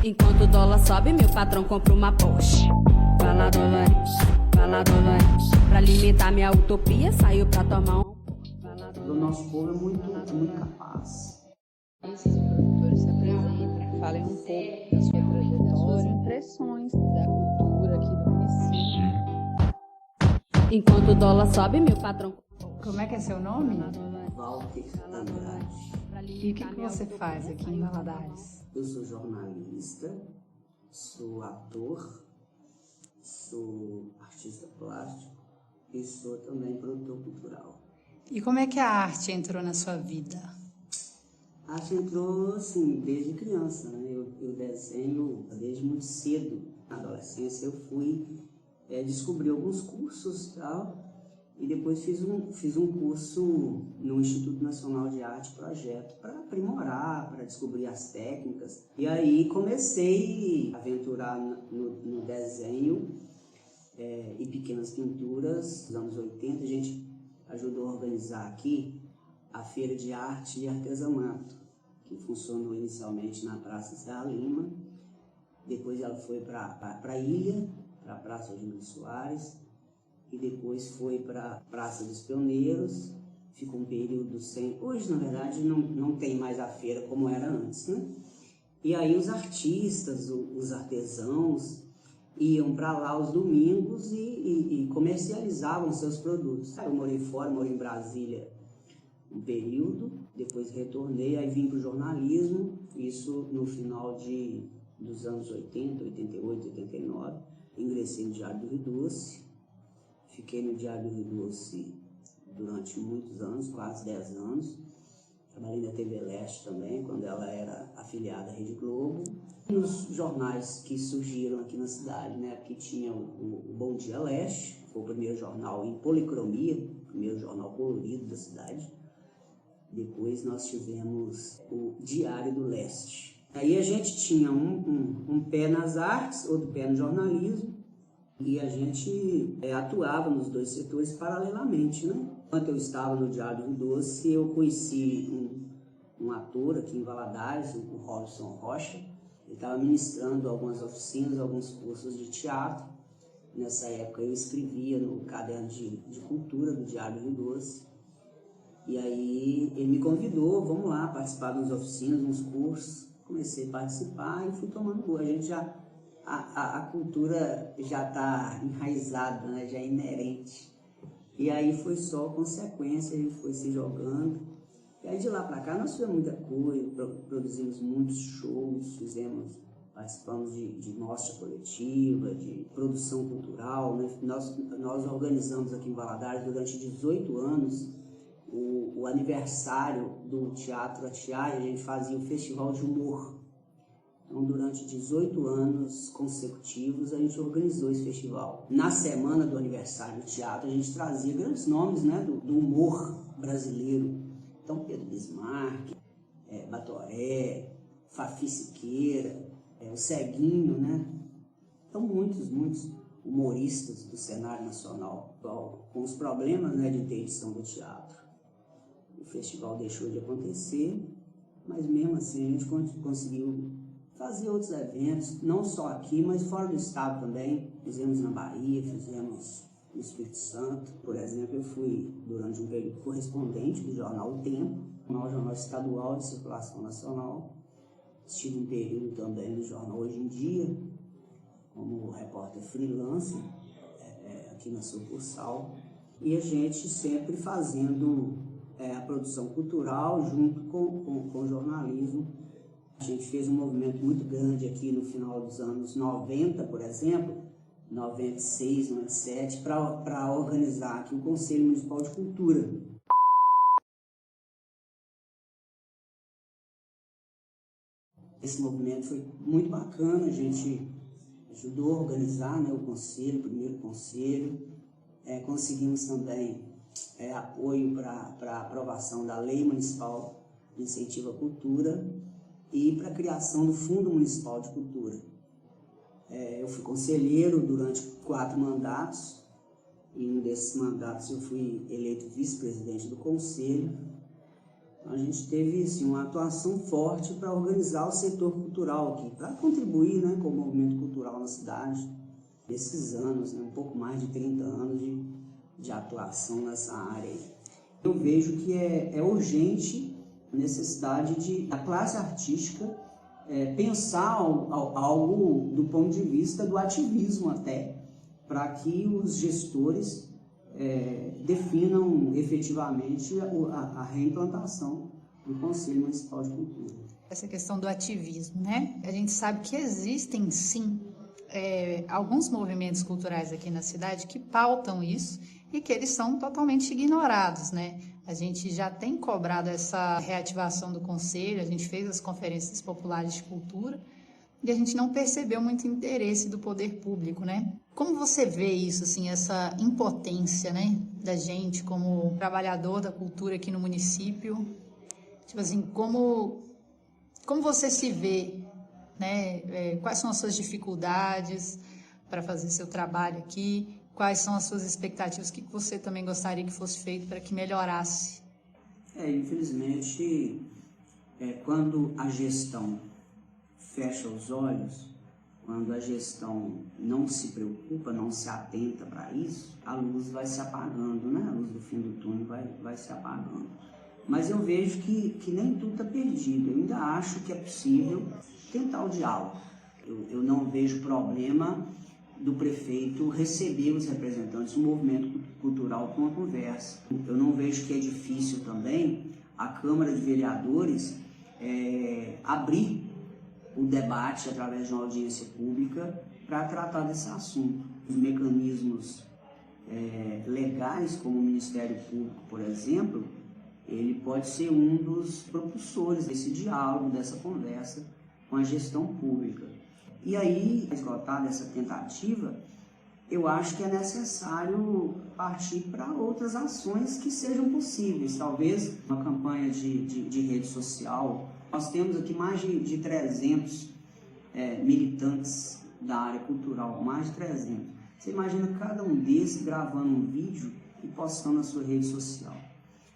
Enquanto o dólar sobe, meu patrão compra uma Porsche. Vai lá, dólar, pra alimentar minha utopia, saiu pra tomar um. O nosso povo é muito capaz. Esses produtores se apresentem, falem um pouco da sua trajetória, impressões da cultura aqui do município. Enquanto o dólar sobe, meu patrão. Como é que é seu nome? Walter Andrade. E o que você faz aqui em Valadares? Eu sou jornalista, sou ator, sou artista plástico e sou também produtor cultural. E como é que a arte entrou na sua vida? A arte entrou, assim, desde criança, né? Eu desenho desde muito cedo. Na adolescência eu fui descobrir alguns cursos e tal, e depois fiz um curso no Instituto Nacional de Arte e Projeto para aprimorar, para descobrir as técnicas. E aí comecei a aventurar no desenho e pequenas pinturas. Nos anos 80 a gente ajudou a organizar aqui a Feira de Arte e Artesanato, que funcionou inicialmente na Praça Serra Lima, depois ela foi para a Ilha, para a Praça Júlio Soares, e depois foi para a Praça dos Pioneiros, ficou um período sem... Hoje, na verdade, não tem mais a feira como era antes, né? E aí os artistas, os artesãos, iam para lá aos domingos e comercializavam seus produtos. Eu morei fora, morei em Brasília um período, depois retornei, aí vim para o jornalismo, isso no final dos anos 80, 88, 89. Ingressei no Diário do Rio Doce, fiquei no Diário do Rio Doce durante muitos anos, quase 10 anos. Trabalhei na TV Leste também, quando ela era afiliada à Rede Globo. Nos jornais que surgiram aqui na cidade, né, porque tinha o Bom Dia Leste, foi o primeiro jornal em policromia, o primeiro jornal colorido da cidade. Depois nós tivemos o Diário do Leste. Aí a gente tinha um pé nas artes, outro pé no jornalismo, e a gente atuava nos dois setores paralelamente, né? Enquanto eu estava no Diário do Rio Doce, eu conheci um ator aqui em Valadares, o Robson Rocha. Ele estava ministrando algumas oficinas, alguns cursos de teatro. Nessa época eu escrevia no caderno de cultura do Diário do Rio Doce. E aí ele me convidou, vamos lá, participar de umas oficinas, uns cursos. Comecei a participar e fui tomando gosto. A gente já... A cultura já está enraizada, né? Já é inerente. E aí foi só consequência, a gente foi se jogando. E aí de lá para cá nós fizemos muita coisa, produzimos muitos shows, participamos de mostra coletiva, de produção cultural, né? Nós organizamos aqui em Valadares durante 18 anos o aniversário do Teatro Atiaia. A gente fazia o Festival de Humor. Então, durante 18 anos consecutivos, a gente organizou esse festival. Na semana do aniversário do teatro, a gente trazia grandes nomes, né, do humor brasileiro. Então, Pedro Bismarck, Batoré, Fafi Siqueira, o Ceguinho, né? Então, muitos humoristas do cenário nacional. Com os problemas, né, de interdição do teatro, o festival deixou de acontecer, mas mesmo assim a gente conseguiu fazer outros eventos, não só aqui, mas fora do estado também. Fizemos na Bahia, fizemos no Espírito Santo. Por exemplo, eu fui, durante um período, correspondente do jornal O Tempo, jornal estadual de circulação nacional. Estive um período também no jornal Hoje em Dia, como repórter freelance, aqui na sucursal. E a gente sempre fazendo a produção cultural junto com o jornalismo. A gente fez um movimento muito grande aqui no final dos anos 90, por exemplo, 96, 97, para organizar aqui o Conselho Municipal de Cultura. Esse movimento foi muito bacana, a gente ajudou a organizar, né, o conselho, o primeiro conselho. Conseguimos também apoio para a aprovação da Lei Municipal de Incentivo à Cultura e para a criação do Fundo Municipal de Cultura. Eu fui conselheiro durante 4 mandatos, e em um desses mandatos eu fui eleito vice-presidente do conselho. A gente teve assim, uma atuação forte para organizar o setor cultural aqui, para contribuir, né, com o movimento cultural na cidade. Esses anos, né, um pouco mais de 30 anos de atuação nessa área. Eu vejo que é urgente a necessidade da classe artística pensar algo do ponto de vista do ativismo até, para que os gestores definam efetivamente a reimplantação do Conselho Municipal de Cultura. Essa questão do ativismo, né? A gente sabe que existem, sim, alguns movimentos culturais aqui na cidade que pautam isso e que eles são totalmente ignorados, né? A gente já tem cobrado essa reativação do Conselho, a gente fez as conferências populares de cultura e a gente não percebeu muito interesse do poder público, né? Como você vê isso, assim, essa impotência, né, da gente como trabalhador da cultura aqui no município? Tipo assim, como você se vê, né? Quais são as suas dificuldades para fazer seu trabalho aqui? Quais são as suas expectativas? O que você também gostaria que fosse feito para que melhorasse? Infelizmente, quando a gestão fecha os olhos, quando a gestão não se preocupa, não se atenta para isso, a luz vai se apagando, né? A luz do fim do túnel vai se apagando. Mas eu vejo que nem tudo está perdido. Eu ainda acho que é possível tentar o diálogo. Eu não vejo problema do prefeito receber os representantes do movimento cultural com uma conversa. Eu não vejo que é difícil também a Câmara de Vereadores abrir o debate através de uma audiência pública para tratar desse assunto. Os mecanismos legais, como o Ministério Público, por exemplo, ele pode ser um dos propulsores desse diálogo, dessa conversa com a gestão pública. E aí, esgotada essa tentativa, eu acho que é necessário partir para outras ações que sejam possíveis. Talvez uma campanha de rede social. Nós temos aqui mais de 300 militantes da área cultural, mais de 300. Você imagina cada um desses gravando um vídeo e postando na sua rede social.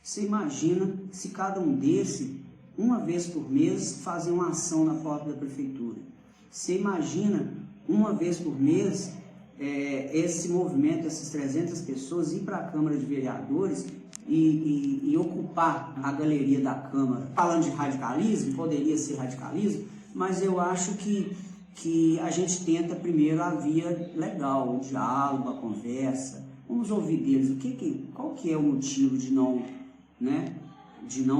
Você imagina se cada um desses, uma vez por mês, fazer uma ação na porta da prefeitura. Você imagina, uma vez por mês, esse movimento, essas 300 pessoas, ir para a Câmara de Vereadores e ocupar a galeria da Câmara. Falando de radicalismo, poderia ser radicalismo, mas eu acho que a gente tenta primeiro a via legal, o diálogo, a conversa. Vamos ouvir deles qual que é o motivo de não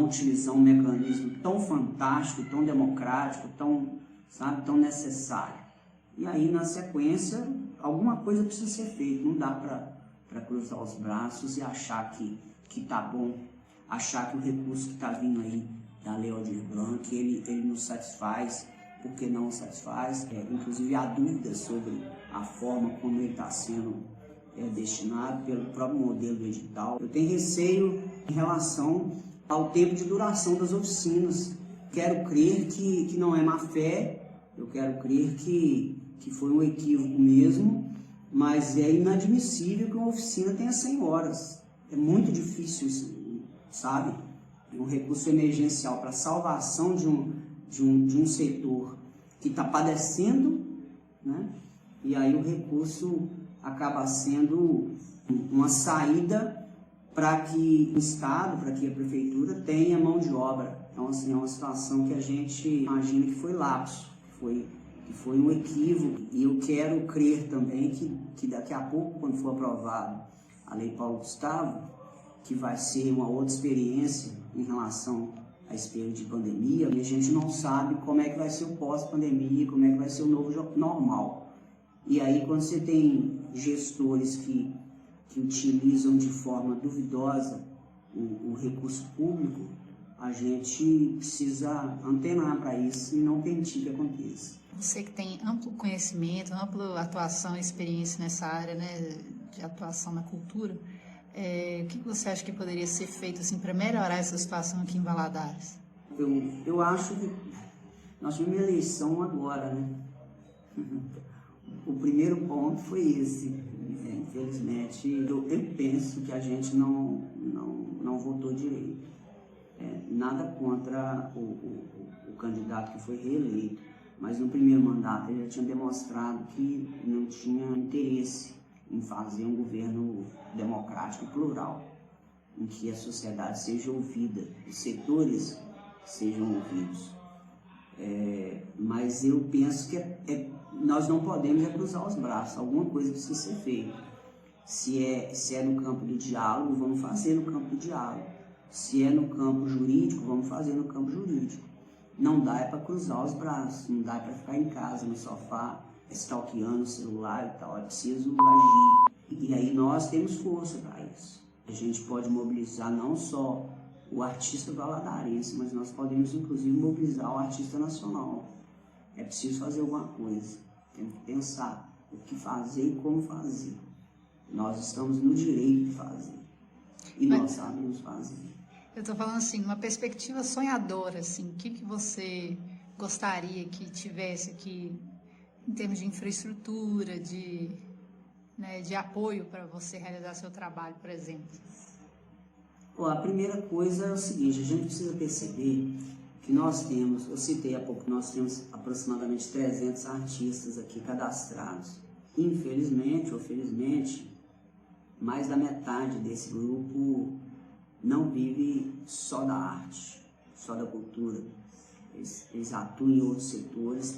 utilizar um mecanismo tão fantástico, tão democrático, tão necessário. E aí, na sequência, alguma coisa precisa ser feita. Não dá para cruzar os braços e achar que tá bom, achar que o recurso que está vindo aí da Lei Aldir Blanc, ele nos satisfaz, porque não satisfaz. Inclusive, há dúvidas sobre a forma como ele está sendo destinado pelo próprio modelo do edital. Eu tenho receio em relação ao tempo de duração das oficinas. Quero crer que não é má fé, eu quero crer que foi um equívoco mesmo, mas é inadmissível que uma oficina tenha 100 horas. É muito difícil isso, sabe? Um recurso emergencial para a salvação de um setor que está padecendo, né? E aí o recurso acaba sendo uma saída para que o Estado, para que a Prefeitura tenha mão de obra. Então, assim, é uma situação que a gente imagina que foi lapso, que foi um equívoco. E eu quero crer também que daqui a pouco, quando for aprovado a Lei Paulo Gustavo, que vai ser uma outra experiência em relação a esse período de pandemia, e a gente não sabe como é que vai ser o pós-pandemia, como é que vai ser o novo normal. E aí, quando você tem gestores que utilizam de forma duvidosa o recurso público, a gente precisa antenar para isso e não permitir que aconteça. Você que tem amplo conhecimento, ampla atuação e experiência nessa área, né, de atuação na cultura, o que você acha que poderia ser feito assim, para melhorar essa situação aqui em Valadares? Eu acho que nós tivemos uma eleição agora, né? O primeiro ponto foi esse. Infelizmente, eu penso que a gente não votou direito. Nada contra o candidato que foi reeleito, mas no primeiro mandato ele já tinha demonstrado que não tinha interesse em fazer um governo democrático e plural, em que a sociedade seja ouvida, os setores sejam ouvidos. Mas eu penso que nós não podemos cruzar os braços, alguma coisa precisa ser feita. Se é no campo do diálogo, vamos fazer no campo do diálogo. Se é no campo jurídico, vamos fazer no campo jurídico. Não dá para cruzar os braços, não dá para ficar em casa, no sofá, stalkeando o celular e tal. É preciso agir. E aí nós temos força para isso. A gente pode mobilizar não só o artista valadarense, mas nós podemos inclusive mobilizar o artista nacional. É preciso fazer alguma coisa. Temos que pensar o que fazer e como fazer. Nós estamos no direito de fazer. E nós sabemos fazer. Eu estou falando assim, uma perspectiva sonhadora, assim, o que você gostaria que tivesse aqui em termos de infraestrutura, de apoio para você realizar seu trabalho, por exemplo? A primeira coisa é o seguinte, a gente precisa perceber que nós temos, eu citei há pouco, nós temos aproximadamente 300 artistas aqui cadastrados. Infelizmente ou felizmente, mais da metade desse grupo não vive só da arte, só da cultura. Eles atuam em outros setores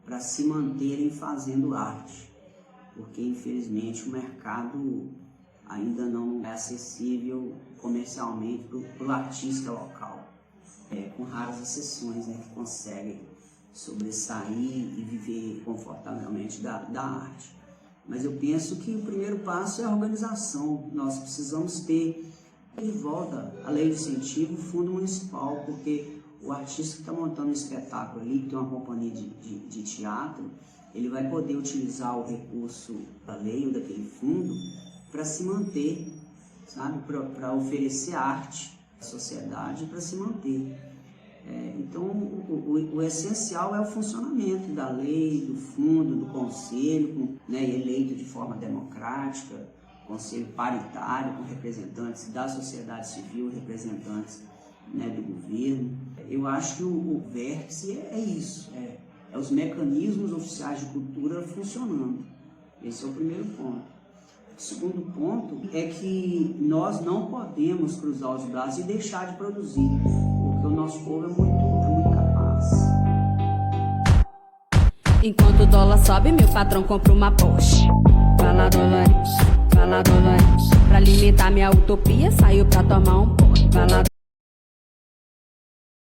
para se manterem fazendo arte, porque infelizmente o mercado ainda não é acessível comercialmente para o artista local, com raras exceções que conseguem sobressair e viver confortavelmente da arte. Mas eu penso que o primeiro passo é a organização. Nós precisamos ter de volta a lei de incentivo, o fundo municipal, porque o artista que está montando um espetáculo ali, que tem uma companhia de teatro, ele vai poder utilizar o recurso da lei ou daquele fundo para se manter, sabe? Para oferecer arte à sociedade, para se manter. Então, o essencial é o funcionamento da lei, do fundo, do conselho, eleito de forma democrática, conselho paritário, com representantes da sociedade civil, representantes do governo. Eu acho que o vértice é isso, é os mecanismos oficiais de cultura funcionando. Esse é o primeiro ponto. O segundo ponto é que nós não podemos cruzar os braços e deixar de produzir, porque o nosso povo é muito capaz. Enquanto o dólar sobe, meu patrão compra uma Porsche. Vai lá, dólar, pra alimentar minha utopia, saiu pra tomar um pó. Vai lá.